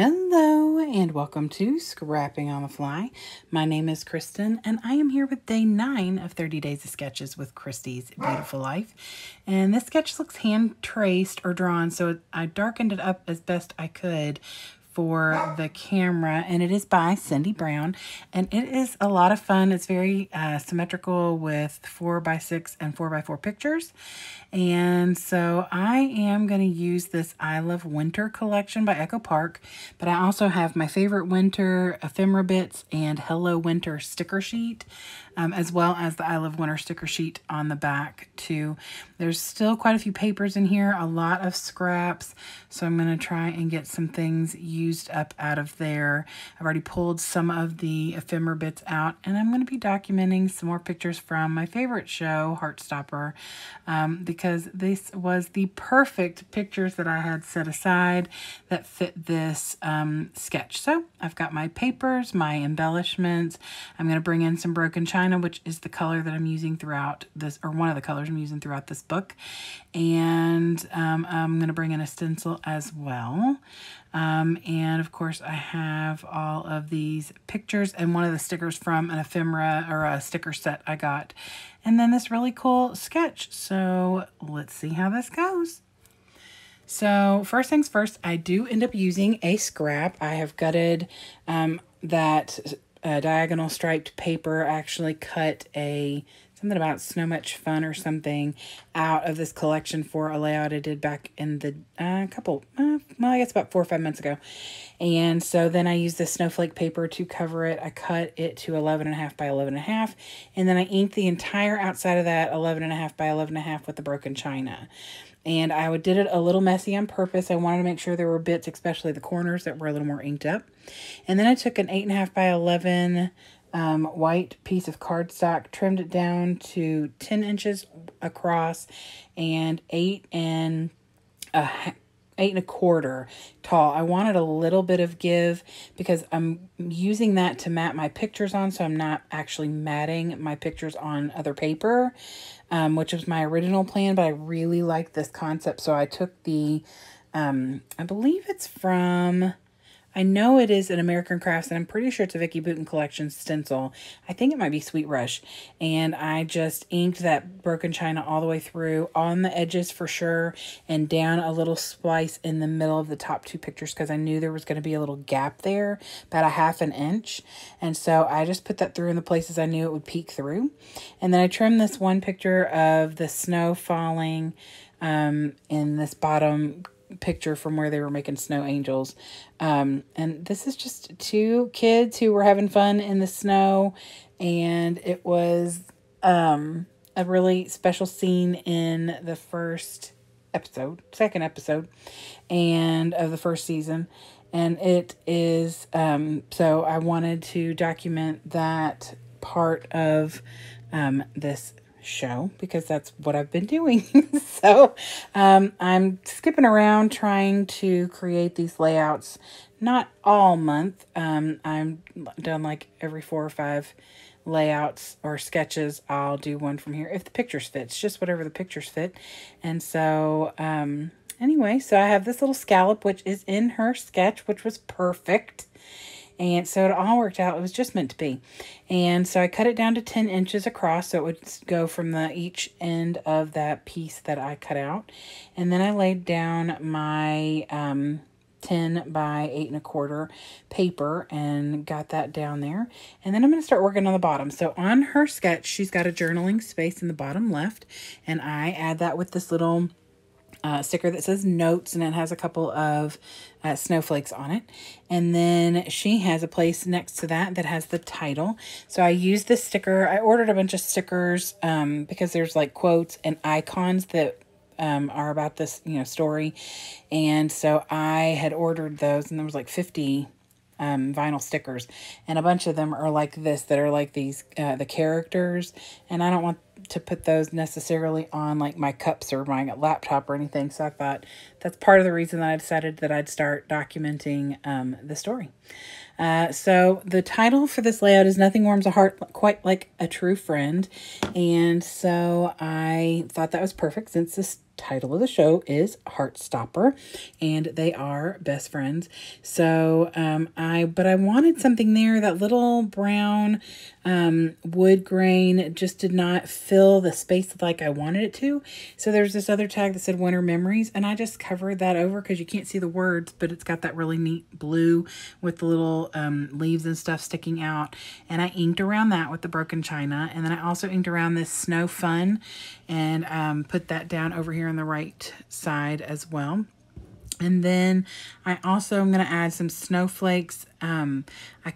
Hello and welcome to Scrapping on the Fly. My name is Kristen and I am here with day 9 of 30 Days of Sketches with Kristy's Beautiful Life. And this sketch looks hand traced or drawn, so I darkened it up as best I could for the camera, and it is by Cindy Brown, and it is a lot of fun. It's very symmetrical with 4x6 and 4x4 pictures. And so I am going to use this I Love Winter collection by Echo Park, but I also have my favorite winter ephemera bits and Hello Winter sticker sheet, as well as the I Love Winter sticker sheet on the back too. There's still quite a few papers in here, a lot of scraps, so I'm going to try and get some things used up out of there. I've already pulled some of the ephemera bits out, and I'm going to be documenting some more pictures from my favorite show, Heartstopper, because this was the perfect pictures that I had set aside that fit this sketch. So I've got my papers, my embellishments. I'm going to bring in some broken china, which is the color that I'm using throughout this, or one of the colors I'm using throughout this book. And I'm going to bring in a stencil as well. And of course I have all of these pictures and one of the stickers from an ephemera or a sticker set I got. And then this really cool sketch. So let's see how this goes. So first things first, I do end up using a scrap. I have gutted that diagonal striped paper. I actually cut something about So Much Fun or something out of this collection for a layout I did back in the I guess about 4 or 5 months ago. And so then I used the snowflake paper to cover it. I cut it to 11.5 by 11.5, and then I inked the entire outside of that 11.5 by 11.5 with the broken china. And I did it a little messy on purpose. I wanted to make sure there were bits, especially the corners, that were a little more inked up. And then I took an 8.5 by 11 white piece of cardstock, trimmed it down to 10 inches across and 8.25 tall. I wanted a little bit of give because I'm using that to mat my pictures on, so I'm not actually matting my pictures on other paper, which was my original plan, but I really like this concept. So I took the, I believe it's from, I know it is an American Crafts, and I'm pretty sure it's a Vicki Boutin Collection stencil. I think it might be Sweet Rush. And I just inked that broken china all the way through, on the edges for sure, and down a little splice in the middle of the top 2 pictures because I knew there was going to be a little gap there, about a 1/2 inch. And so I just put that through in the places I knew it would peek through. And then I trimmed this one picture of the snow falling in this bottom picture from where they were making snow angels. And this is just 2 kids who were having fun in the snow, and it was a really special scene in the second episode and of the first season. And it is so I wanted to document that part of this show because that's what I've been doing. So I'm skipping around trying to create these layouts, not all month. I'm done like every 4 or 5 layouts or sketches. I'll do one from here if the pictures fit. It's just whatever the pictures fit. And so anyway, so I have this little scallop which is in her sketch, which was perfect. And so it all worked out. It was just meant to be. And so I cut it down to 10 inches across, so it would go from each end of that piece that I cut out. And then I laid down my 10 by 8.25 paper and got that down there. And then I'm going to start working on the bottom. So on her sketch, she's got a journaling space in the bottom left. And I add that with this little sticker that says notes, and it has a couple of snowflakes on it. And then she has a place next to that that has the title. So I used this sticker. I ordered a bunch of stickers because there's like quotes and icons that are about this, story. And so I had ordered those, and there was like 50 vinyl stickers, and a bunch of them are like this, that are like these the characters, and I don't want to put those necessarily on like my cups or my laptop or anything. So I thought that's part of the reason that I decided that I'd start documenting the story. So the title for this layout is Nothing Warms a Heart Quite Like a True Friend. And so I thought that was perfect since this title of the show is Heartstopper, and they are best friends. So but I wanted something there. That little brown wood grain just did not fill the space like I wanted it to. So there's this other tag that said Winter Memories, and I just covered that over because you can't see the words, but it's got that really neat blue with the little leaves and stuff sticking out. And I inked around that with the broken china, and then I also inked around this Snow Fun and put that down over here on the right side as well. And then I also am going to add some snowflakes. I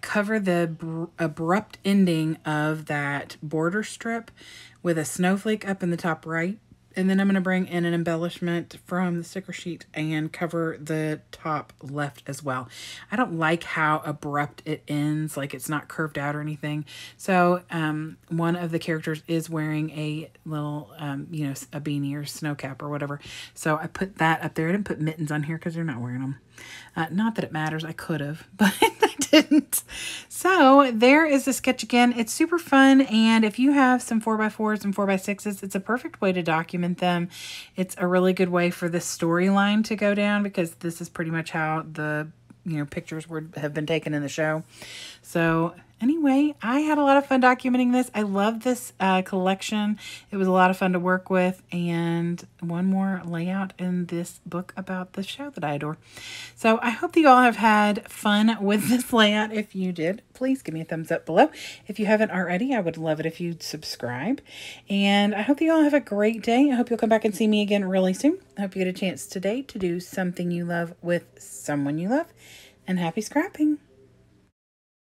cover the abrupt ending of that border strip with a snowflake up in the top right. And then I'm going to bring in an embellishment from the sticker sheet and cover the top left as well. I don't like how abrupt it ends, like it's not curved out or anything. So one of the characters is wearing a little, you know, a beanie or snow cap or whatever. So I put that up there. I didn't put mittens on here because they're not wearing them. Not that it matters. I could have, but I didn't. So there is the sketch again. It's super fun. And if you have some 4x4s and 4x6s, it's a perfect way to document them. It's a really good way for this storyline to go down because this is pretty much how the, you know, pictures have been taken in the show. So anyway, I had a lot of fun documenting this. I love this collection. It was a lot of fun to work with, and one more layout in this book about the show that I adore. So I hope that you all have had fun with this layout. If you did, please give me a thumbs up below. If you haven't already, I would love it if you'd subscribe. And I hope that you all have a great day. I hope you'll come back and see me again really soon. I hope you get a chance today to do something you love with someone you love. And happy scrapping!